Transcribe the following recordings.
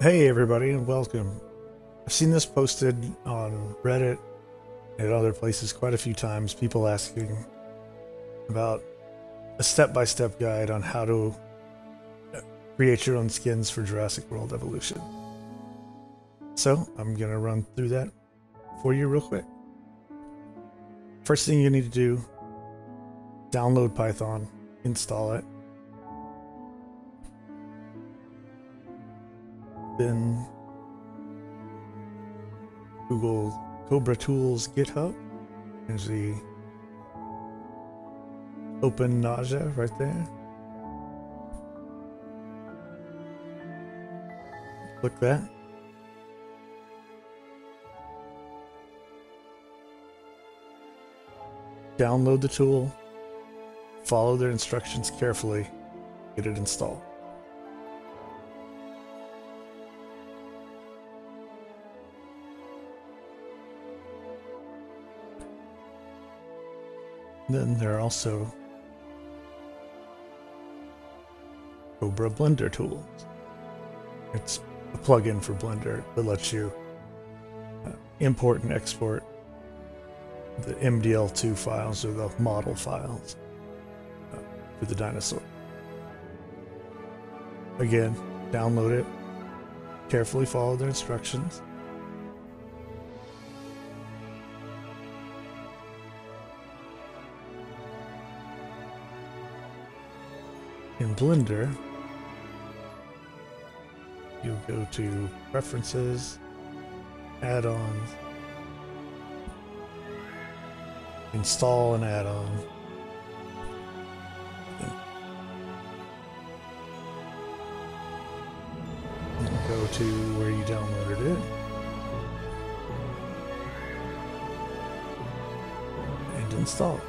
Hey everybody and welcome. I've seen this posted on Reddit and other places quite a few times, people asking about a step-by-step guide on how to create your own skins for Jurassic World Evolution. So I'm going to run through that for you real quick. First thing you need to do, download Python, install it. Then Google Cobra Tools GitHub. There's the open nausea right there. Click that. Download the tool. Follow their instructions carefully. Get it installed. Then there are also Cobra Blender tools. It's a plugin for Blender that lets you import and export the MDL2 files or the model files for the dinosaur. Again, download it, carefully follow their instructions. In Blender, you'll go to Preferences, Add-ons, Install an add-on, and go to where you downloaded it, and install it.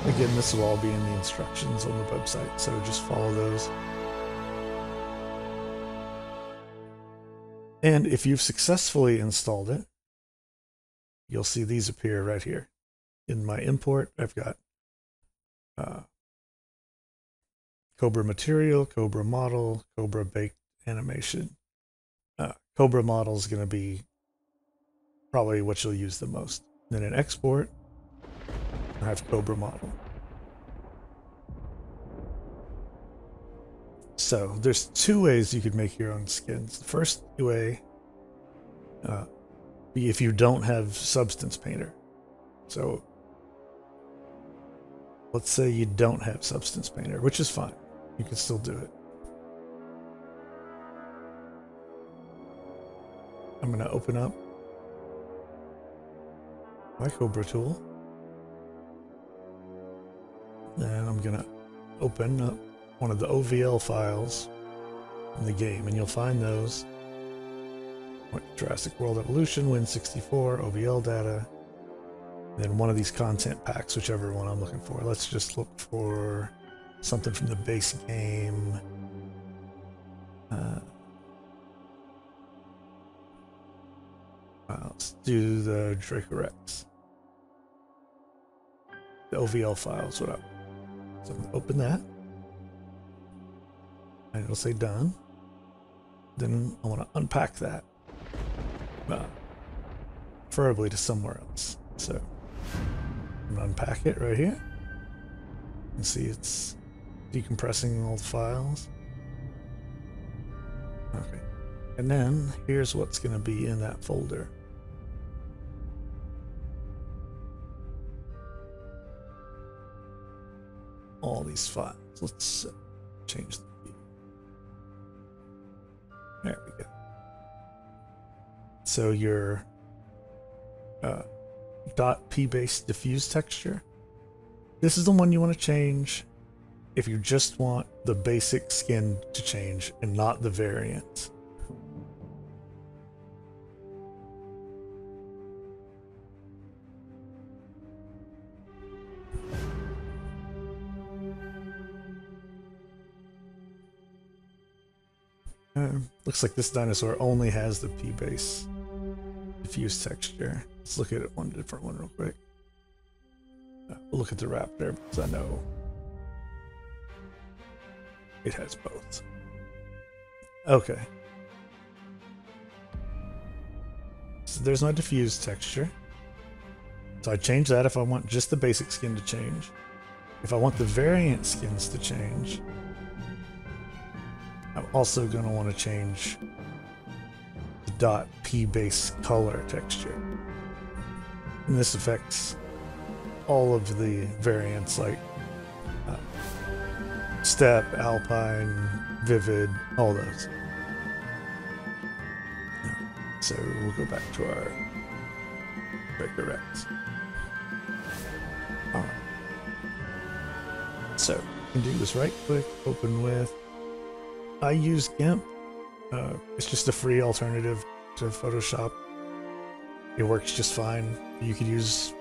Again, this will all be in the instructions on the website, so just follow those. And if you've successfully installed it, you'll see these appear right here. In my import, I've got Cobra Material, Cobra Model, Cobra Baked Animation. Cobra Model is going to be probably what you'll use the most. Then in export, I have Cobra Model. So there's two ways you could make your own skins. The first way be if you don't have Substance Painter. So let's say you don't have Substance Painter, which is fine. You can still do it. I'm going to open up my Cobra tool. And I'm going to open up one of the OVL files in the game, and you'll find those. Jurassic World Evolution, Win64, OVL data, then one of these content packs, whichever one I'm looking for. Let's just look for something from the base game. Let's do the Dracorex. The OVL files, what up? So I'm going to open that. And it'll say done. Then I want to unpack that. Preferably to somewhere else. So I'm going to unpack it right here. You can see it's decompressing all the files. Okay. And then here's what's going to be in that folder. All these files. Let's change the view. There we go. So your .p-base diffuse texture. This is the one you want to change if you just want the basic skin to change and not the variants. Looks like this dinosaur only has the P-base diffuse texture. Let's look at it one different one real quick. We'll look at the raptor because I know it has both. Okay. So there's my diffuse texture. So I change that if I want just the basic skin to change. If I want the variant skins to change, I'm also going to want to change the .p-base color texture. And this affects all of the variants like Steppe, Alpine, Vivid, all those. So we'll go back to our Rex. Alright. So we can do this right click, open with. I use GIMP. It's just a free alternative to Photoshop. It works just fine. You could use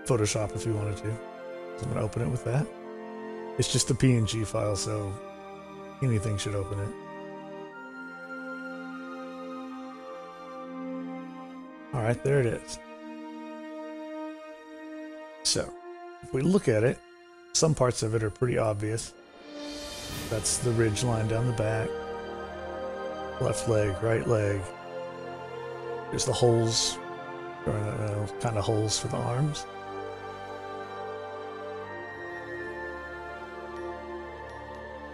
Photoshop if you wanted to. So I'm going to open it with that. It's just a PNG file, so anything should open it. Alright, there it is. So, if we look at it, some parts of it are pretty obvious. That's the ridge line down the back. Left leg, right leg. There's the holes, or kind of holes for the arms.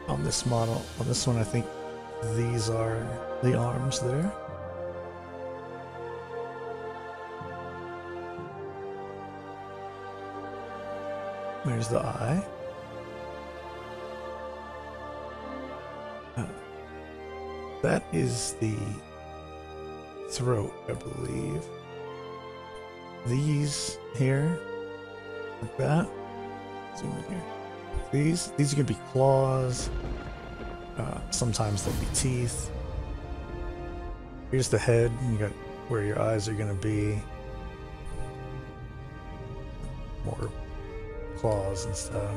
On this model, on this one, I think these are the arms there. There's the eye. That is the throat, I believe. These here, like that. Zoom in here. These are gonna be claws. Sometimes they'll be teeth. Here's the head. You got where your eyes are gonna be. More claws and stuff.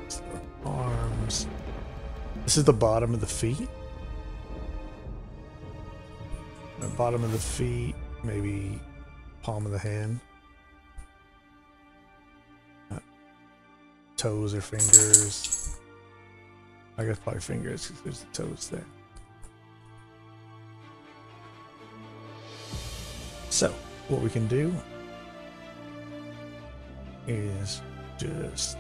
So arms. This is the bottom of the feet. The bottom of the feet, maybe palm of the hand. Toes or fingers. I guess probably fingers because there's the toes there. So, what we can do is just,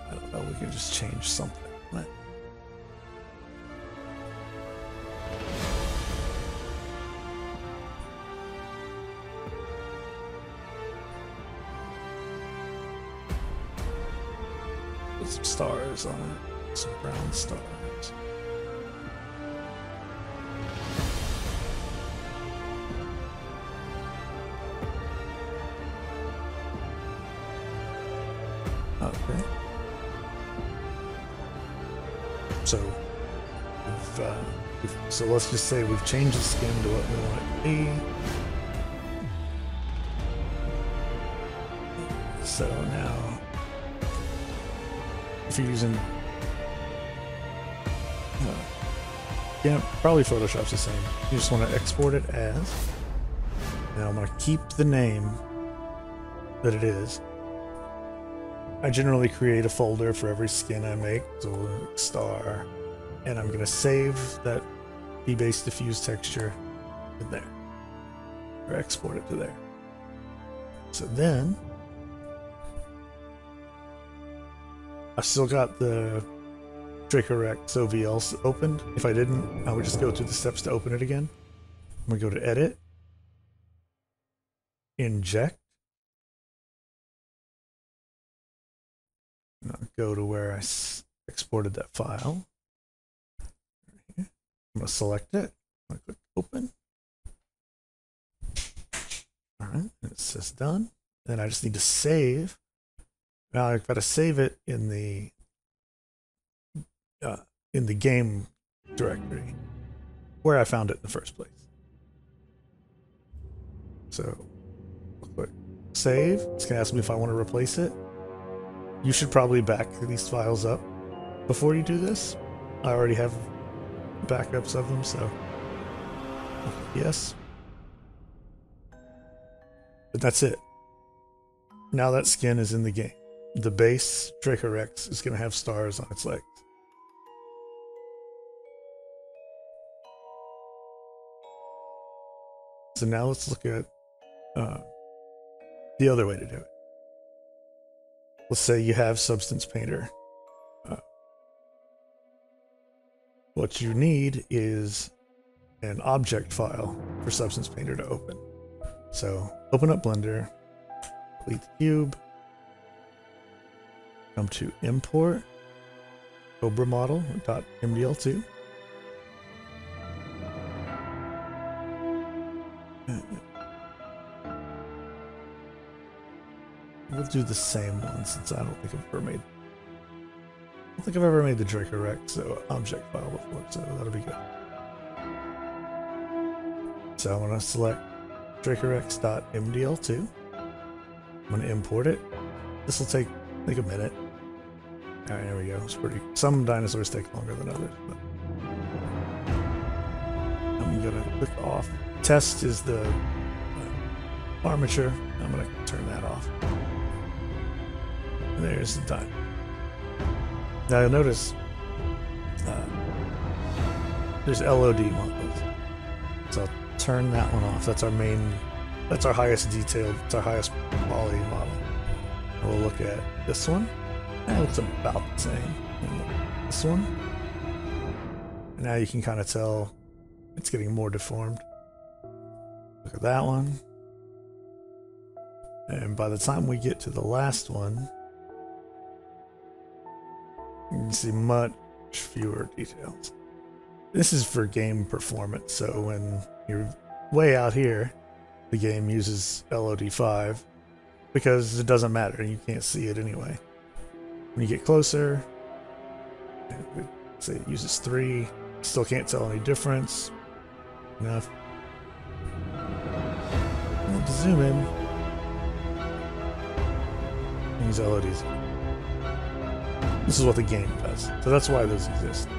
I don't know, we can just change something. Right? Put some stars on it, some brown stars. Okay. So, so let's just say we've changed the skin to what we want it to be. So now, if you're using, yeah, probably Photoshop's the same. You just want to export it as. Now I'm going to keep the name that it is. I generally create a folder for every skin I make, so star, and I'm going to save that P-base diffuse texture to there, or export it to there. So then, I still got the Dracorex OVL opened. If I didn't, I would just go through the steps to open it again. I'm going to go to Edit, Inject, and I'll go to where I exported that file. I'm going to select it. I'm going to click Open. Alright, it says done. Then I just need to save. Now I've got to save it in the game directory where I found it in the first place. So, click Save. It's going to ask me if I want to replace it. You should probably back these files up before you do this. I already have backups of them, so yes. But that's it. Now that skin is in the game. The base Dracorex is going to have stars on its legs. So now let's look at the other way to do it. Let's say you have Substance Painter. What you need is an object file for Substance Painter to open. So open up Blender, delete the cube, come to import cobra model.mdl2. We'll do the same one since I don't think I've ever made the Dracorex object file before, so that'll be good. So I'm going to select Dracorex.mdl2. I'm going to import it. This will take a minute. All right, there we go. It's pretty. Some dinosaurs take longer than others, but I'm going to click off. Test is the armature. I'm going to turn that off. And there's the dino. Now you'll notice there's LOD models. So I'll turn that one off. That's our highest detailed, it's our highest quality model. And we'll look at this one. And it's about the same. And this one. And now you can kind of tell it's getting more deformed. Look at that one. And by the time we get to the last one, you can see much fewer details. This is for game performance, so when you're way out here, the game uses LOD5 because it doesn't matter, you can't see it anyway. When you get closer, say it uses 3, still can't tell any difference. Enough. And to zoom in, use LODs. This is what the game does. So that's why those exist.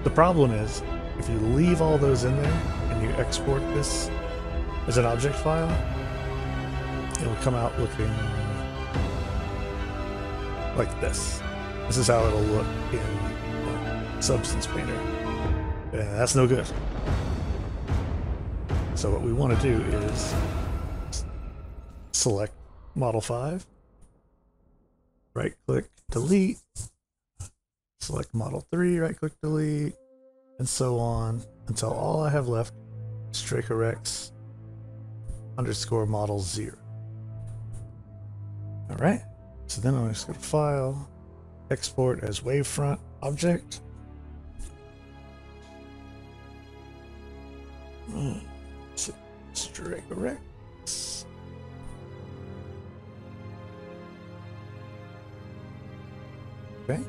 The problem is, if you leave all those in there and you export this as an object file, it'll come out looking like this. This is how it'll look in Substance Painter. And that's no good. So what we want to do is select Model 5, right click, delete, select Model 3, right click, delete, and so on until all I have left is Dracorex _ model 0. Alright, so then I'm just going to file, export as wavefront object. Dracorex. Okay.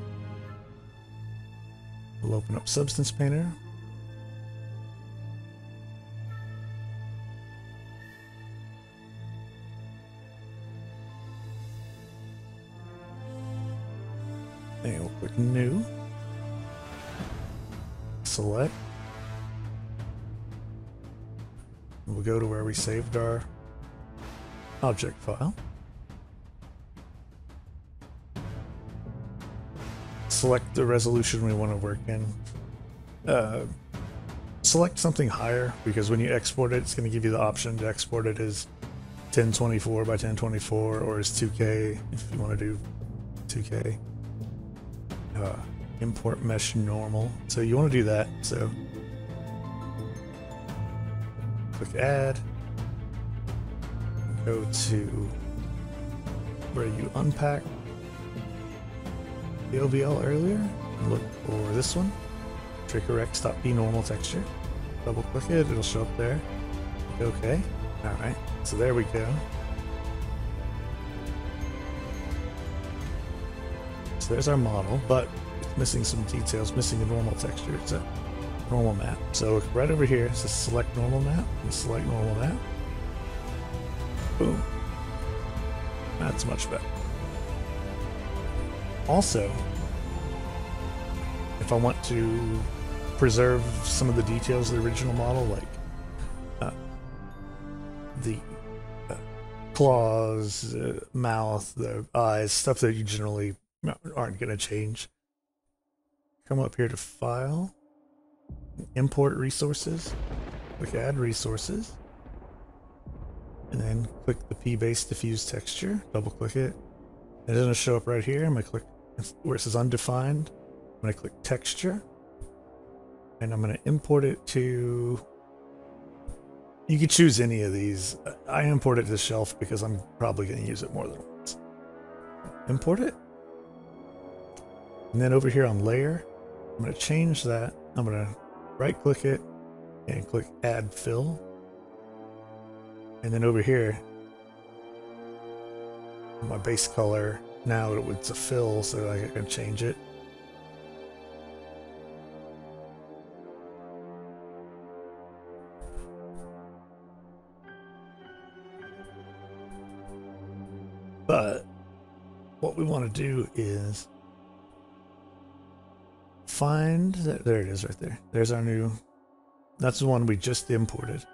We'll open up Substance Painter. And we'll click New. Select. We'll go to where we saved our object file. Select the resolution we want to work in. Select something higher because when you export it, it's going to give you the option to export it as 1024 by 1024 or as 2K if you want to do 2K. Import mesh normal. So you want to do that. So click add. Go to where you unpack the OBL earlier and look for this one, Dracorex.bNormal texture. Double click it, it'll show up there. Click OK. Alright, so there we go. So there's our model, but it's missing some details, missing a normal texture. It's a normal map. So right over here, it says select normal map, and select normal map. Boom. That's much better. Also, if I want to preserve some of the details of the original model, like the claws, mouth, the eyes, stuff that you generally aren't going to change. Come up here to File, Import Resources, click Add Resources, and then click the P-Base Diffuse Texture, double click it, and it's going to show up right here. I'm going to click where it says Undefined, I'm going to click Texture, and I'm going to import it to... You could choose any of these. I import it to the shelf because I'm probably going to use it more than once. Import it. And then over here on Layer, I'm going to change that. I'm going to right click it and click Add Fill. And then over here, my base color, now it's a fill, so I can change it. But what we want to do is find that, there it is right there. There's our new, that's the one we just imported.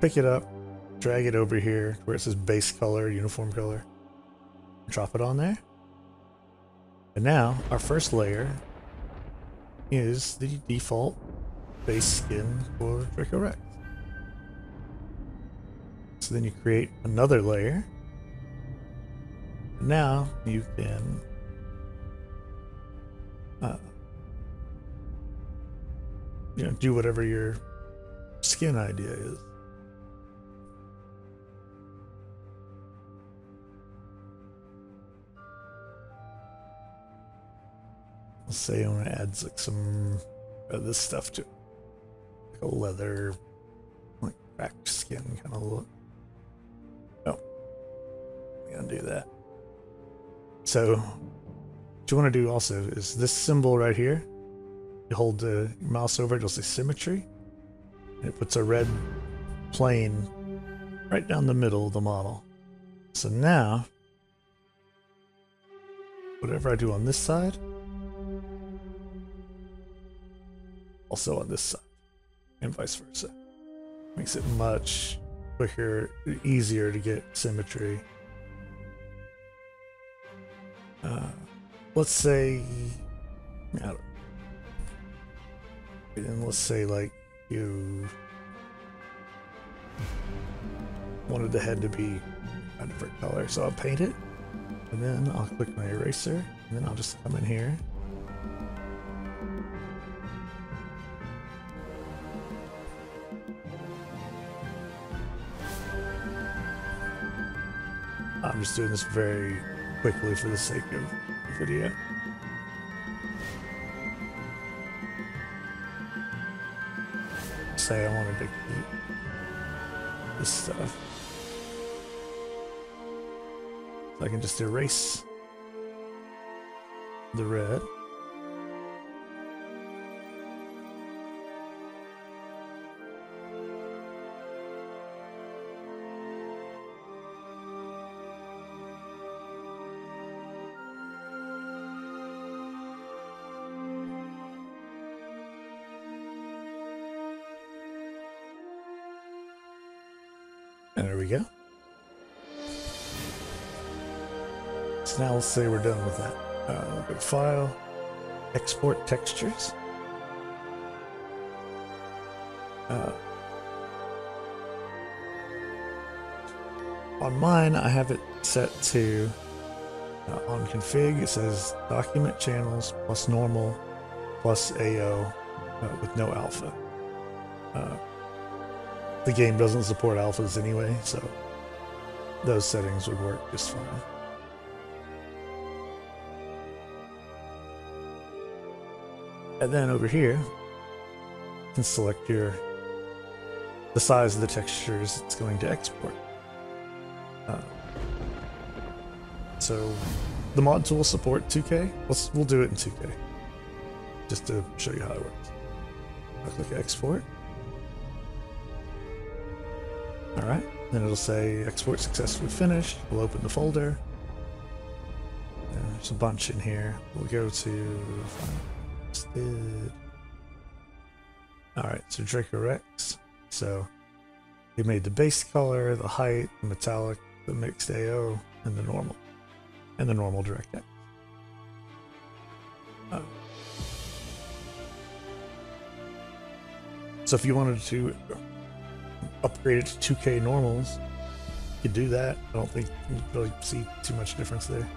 Pick it up, drag it over here where it says base color, uniform color, drop it on there. And now our first layer is the default base skin for Draco Rex. So then you create another layer. Now you can do whatever your skin idea is. Let's say I want to add like some of this stuff to it, like a leather, like cracked skin kind of look. Oh, I'm gonna do that. So what you want to do also is this symbol right here. You hold the mouse over it, it'll say symmetry, and it puts a red plane right down the middle of the model. So now, whatever I do on this side, also on this side, and vice versa. Makes it much quicker, easier to get symmetry. Let's say, I don't know. And let's say like you wanted the head to be a different color, so I'll paint it, and then I'll click my eraser, and then I'll just come in here. I'm just doing this very quickly for the sake of the video. Say I wanted to keep this stuff, so I can just erase the red. And there we go. So now let's say we're done with that. Go to File, Export Textures. On mine, I have it set to, on config, it says document channels plus normal plus AO with no alpha. The game doesn't support alphas anyway, so those settings would work just fine. And then over here, you can select the size of the textures it's going to export. So the mod tool will support 2K. We'll do it in 2K, just to show you how it works. I'll click Export. Alright, then it'll say export successfully finished. We'll open the folder. There's a bunch in here. We'll go to posted. Alright, so Draco Rex. So we made the base color, the height, the metallic, the mixed AO, and the normal. And the normal DirectX. So if you wanted to upgrade it to 2K normals, you could do that. I don't think you really see too much difference there.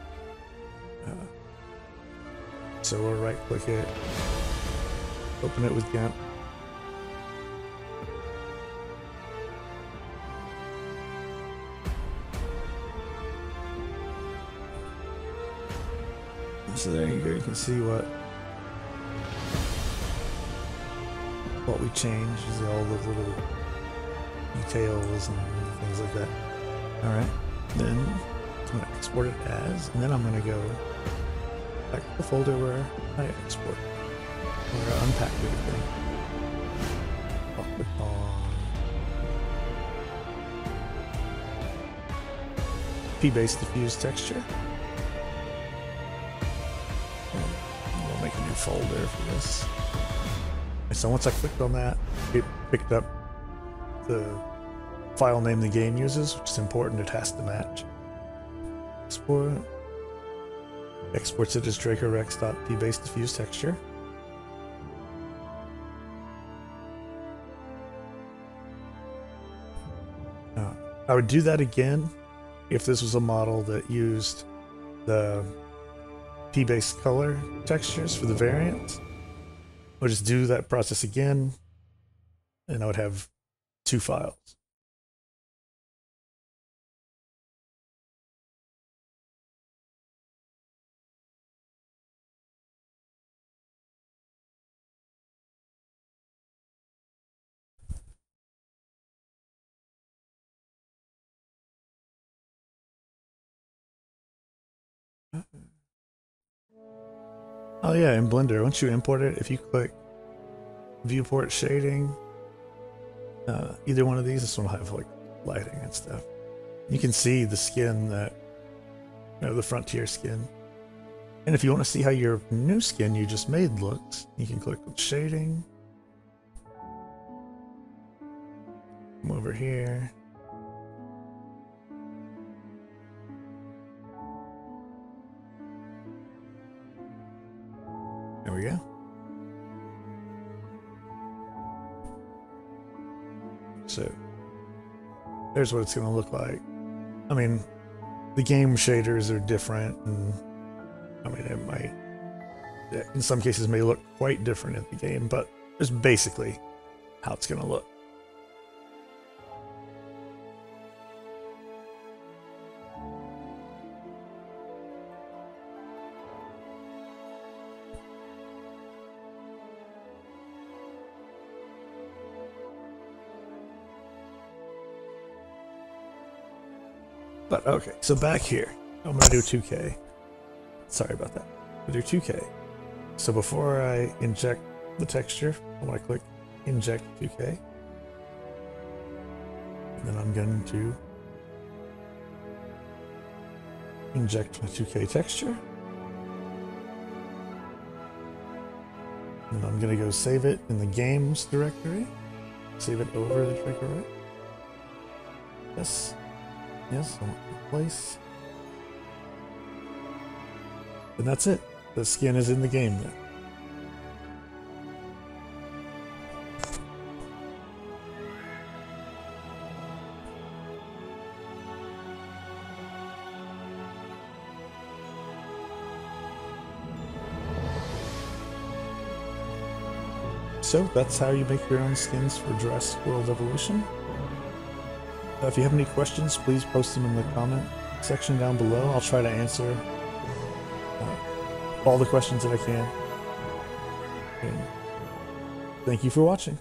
So we'll right click it, open it with GIMP. So there you go, you can see what we changed, is all the little details and things like that. Alright, then I'm going to export it as, and then I'm going to go back to the folder where I export, where I unpack everything. I'll click on P-base diffuse texture. We'll make a new folder for this. So once I clicked on that, it picked up the file name the game uses, which is important. It has to match. Export. Exports it as dracorex.pbase diffuse texture. I would do that again if this was a model that used the p-base color textures for the variants. I would just do that process again, and I would have two files. Oh yeah, in Blender, once you import it, if you click viewport shading, either one of these, this one will have like lighting and stuff. You can see the skin that, the frontier skin. And if you want to see how your new skin you just made looks, you can click on shading. Come over here. There we go. So there's what it's going to look like. I mean, the game shaders are different, and I mean, it might, in some cases, may look quite different in the game, but it's basically how it's going to look. But okay, so back here, I'm going to do 2K. Sorry about that. We'll do 2K. So before I inject the texture, I want to click Inject 2K. And then I'm going to inject my 2K texture. And I'm going to go save it in the games directory. Save it over the Draco. Yes. Yes, I want to place. And that's it. The skin is in the game now. So that's how you make your own skins for Jurassic World Evolution. If you have any questions, please post them in the comment section down below. I'll try to answer all the questions that I can. And thank you for watching.